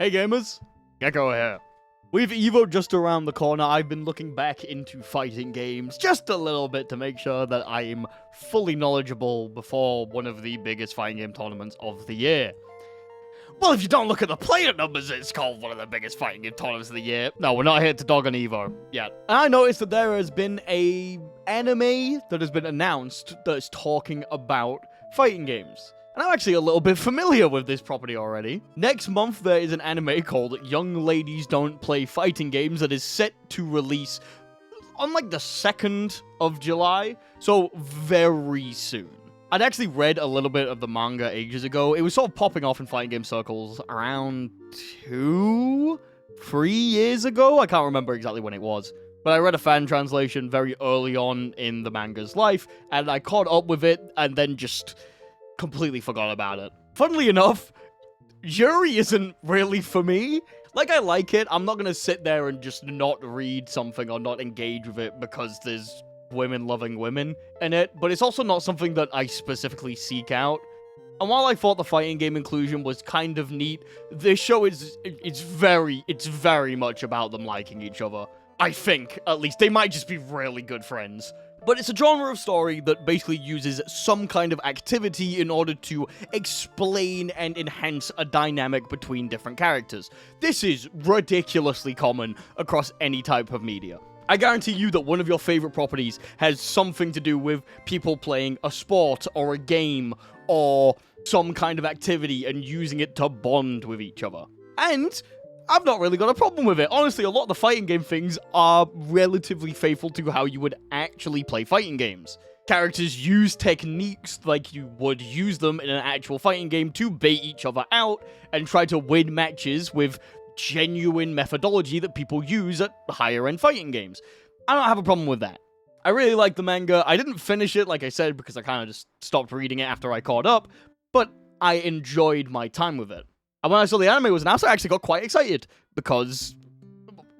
Hey gamers, Gecko here. With Evo just around the corner, I've been looking back into fighting games just a little bit to make sure that I'm fully knowledgeable before one of the biggest fighting game tournaments of the year. Well, if you don't look at the player numbers, it's called one of the biggest fighting game tournaments of the year. No, we're not here to dog on Evo yet. And I noticed that there has been a anime that has been announced that's talking about fighting games. And I'm actually a little bit familiar with this property already. Next month, there is an anime called Young Ladies Don't Play Fighting Games that is set to release on like the 2nd of July, so very soon. I'd actually read a little bit of the manga ages ago. It was sort of popping off in fighting game circles around 2-3 years ago. I can't remember exactly when it was. But I read a fan translation very early on in the manga's life, and I caught up with it and then just completely forgot about it. Funnily enough, Yuri isn't really for me. Like, I like it. I'm not gonna sit there and just not read something or not engage with it because there's women loving women in it, but it's also not something that I specifically seek out. And while I thought the fighting game inclusion was kind of neat, this show it's very much about them liking each other. I think, at least. They might just be really good friends. But it's a genre of story that basically uses some kind of activity in order to explain and enhance a dynamic between different characters. This is ridiculously common across any type of media. I guarantee you that one of your favorite properties has something to do with people playing a sport or a game or some kind of activity and using it to bond with each other. And I've not really got a problem with it. Honestly, a lot of the fighting game things are relatively faithful to how you would actually play fighting games. Characters use techniques like you would use them in an actual fighting game to bait each other out and try to win matches with genuine methodology that people use at higher-end fighting games. I don't have a problem with that. I really like the manga. I didn't finish it, like I said, because I kind of just stopped reading it after I caught up, but I enjoyed my time with it. And when I saw the anime was announced, I actually got quite excited, because,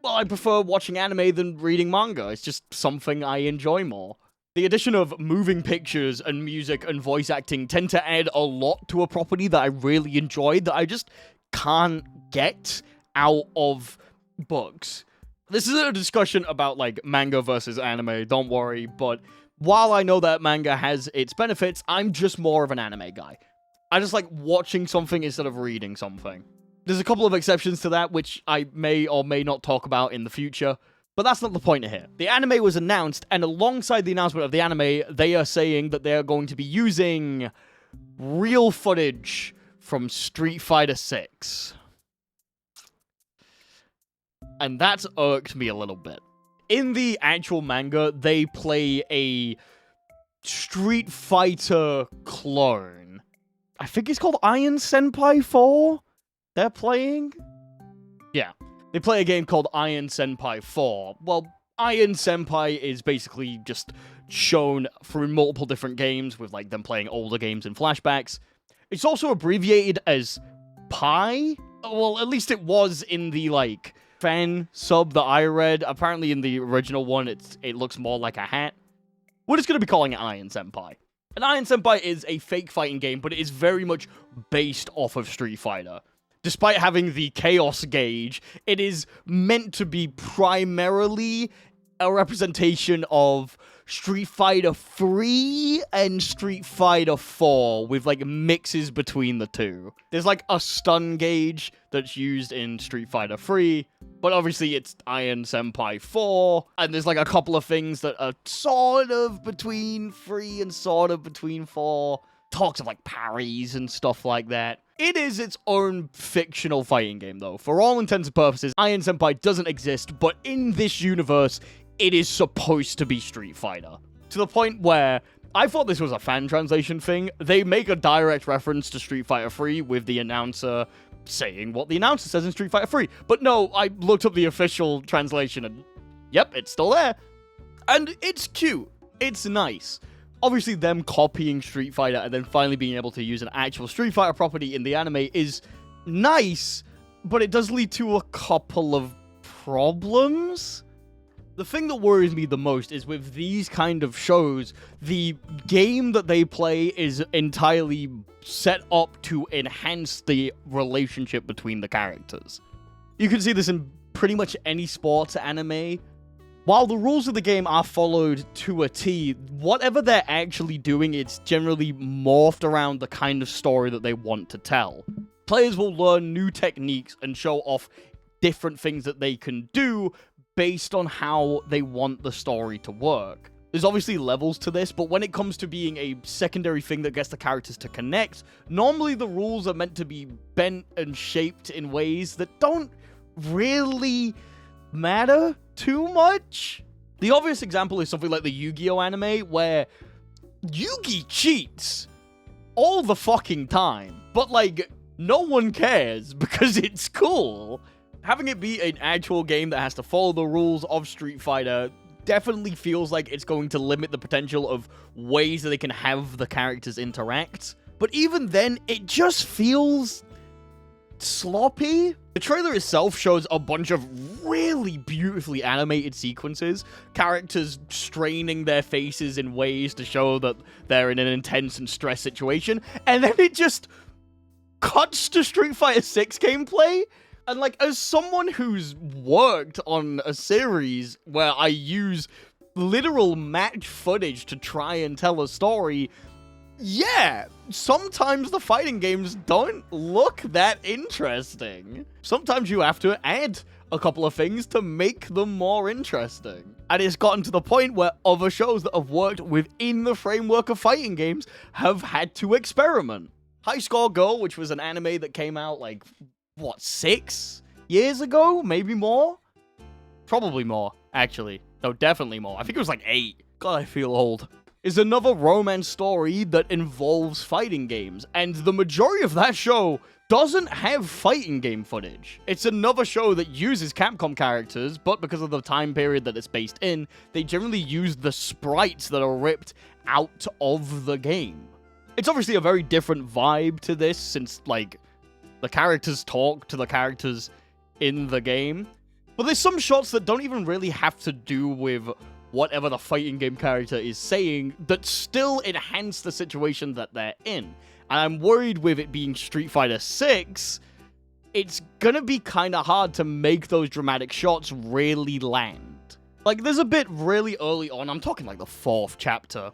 well, I prefer watching anime than reading manga. It's just something I enjoy more. The addition of moving pictures and music and voice acting tend to add a lot to a property that I really enjoyed that I just can't get out of books. This isn't a discussion about, like, manga versus anime, don't worry, but while I know that manga has its benefits, I'm just more of an anime guy. I just like watching something instead of reading something. There's a couple of exceptions to that, which I may or may not talk about in the future, but that's not the point here. The anime was announced, and alongside the announcement of the anime, they are saying that they are going to be using real footage from Street Fighter 6. And that's irked me a little bit. In the actual manga, they play a Street Fighter clone. I think it's called Iron Senpai 4? They're playing? Yeah. They play a game called Iron Senpai 4. Well, Iron Senpai is basically just shown through multiple different games, with like them playing older games in flashbacks. It's also abbreviated as Pi? Well, at least it was in the, like, fan sub that I read. Apparently in the original one, it looks more like a hat. We're just going to be calling it Iron Senpai. And Iron Senpai is a fake fighting game, but it is very much based off of Street Fighter. Despite having the chaos gauge, it is meant to be primarily a representation of Street Fighter 3 and Street Fighter 4, with like mixes between the two. There's like a stun gauge that's used in Street Fighter 3, but obviously it's Iron Senpai 4, and there's like a couple of things that are sort of between 3 and sort of between 4. Talks of like parries and stuff like that. It is its own fictional fighting game though. For all intents and purposes, Iron Senpai doesn't exist, but in this universe, it is supposed to be Street Fighter. To the point where I thought this was a fan translation thing. They make a direct reference to Street Fighter 3 with the announcer saying what the announcer says in Street Fighter 3. But no, I looked up the official translation and yep, it's still there. And it's cute. It's nice. Obviously, them copying Street Fighter and then finally being able to use an actual Street Fighter property in the anime is nice, but it does lead to a couple of problems. The thing that worries me the most is with these kind of shows, the game that they play is entirely set up to enhance the relationship between the characters. You can see this in pretty much any sports anime. While the rules of the game are followed to a T, whatever they're actually doing, it's generally morphed around the kind of story that they want to tell. Players will learn new techniques and show off different things that they can do based on how they want the story to work. There's obviously levels to this, but when it comes to being a secondary thing that gets the characters to connect, normally the rules are meant to be bent and shaped in ways that don't really matter too much. The obvious example is something like the Yu-Gi-Oh anime, where Yugi cheats all the fucking time, but like, no one cares because it's cool. Having it be an actual game that has to follow the rules of Street Fighter definitely feels like it's going to limit the potential of ways that they can have the characters interact. But even then, it just feels sloppy. The trailer itself shows a bunch of really beautifully animated sequences, characters straining their faces in ways to show that they're in an intense and stressed situation, and then it just cuts to Street Fighter 6 gameplay. And, like, as someone who's worked on a series where I use literal match footage to try and tell a story, yeah, sometimes the fighting games don't look that interesting. Sometimes you have to add a couple of things to make them more interesting. And it's gotten to the point where other shows that have worked within the framework of fighting games have had to experiment. High Score Girl, which was an anime that came out, like, what, 6 years ago? Maybe more? Probably more, actually. No, definitely more. I think it was like 8. God, I feel old. Is another romance story that involves fighting games, and the majority of that show doesn't have fighting game footage. It's another show that uses Capcom characters, but because of the time period that it's based in, they generally use the sprites that are ripped out of the game. It's obviously a very different vibe to this, since, like, the characters talk to the characters in the game. But there's some shots that don't even really have to do with whatever the fighting game character is saying that still enhance the situation that they're in. And I'm worried with it being Street Fighter 6, it's gonna be kinda hard to make those dramatic shots really land. Like, there's a bit really early on, I'm talking like the 4th chapter,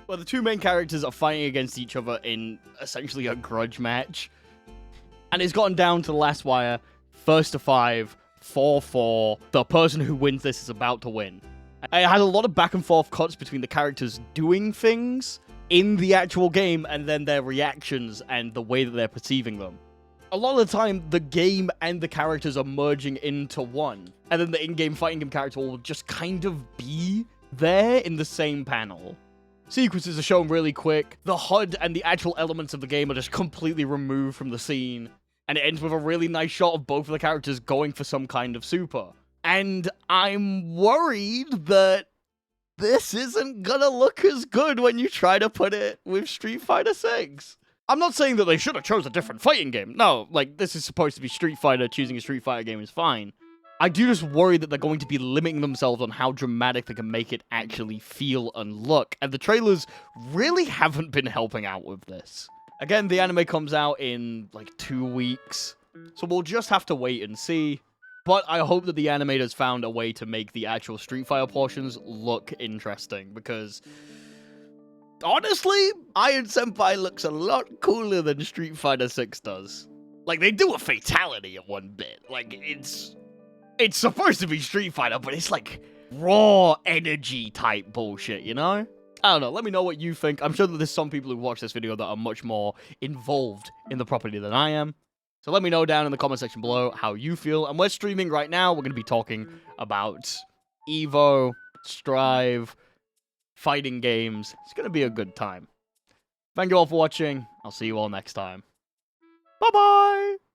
where the two main characters are fighting against each other in essentially a grudge match. And it's gotten down to the last wire, first to 5, 4-4. The person who wins this is about to win. It has a lot of back and forth cuts between the characters doing things in the actual game and then their reactions and the way that they're perceiving them. A lot of the time, the game and the characters are merging into one. And then the in-game fighting game character will just kind of be there in the same panel. Sequences are shown really quick. The HUD and the actual elements of the game are just completely removed from the scene. And it ends with a really nice shot of both of the characters going for some kind of super. And I'm worried that this isn't gonna look as good when you try to put it with Street Fighter 6. I'm not saying that they should have chose a different fighting game. No, like, this is supposed to be Street Fighter. Choosing a Street Fighter game is fine. I do just worry that they're going to be limiting themselves on how dramatic they can make it actually feel and look. And the trailers really haven't been helping out with this. Again, the anime comes out in, like, 2 weeks, so we'll just have to wait and see. But I hope that the animators found a way to make the actual Street Fighter portions look interesting, because honestly, Iron Senpai looks a lot cooler than Street Fighter 6 does. Like, they do a fatality at one bit. Like, it's supposed to be Street Fighter, but it's like raw energy type bullshit, you know? I don't know, let me know what you think. I'm sure that there's some people who watch this video that are much more involved in the property than I am. So let me know down in the comment section below how you feel. And we're streaming right now. We're going to be talking about Evo, Strive, fighting games. It's going to be a good time. Thank you all for watching. I'll see you all next time. Bye-bye!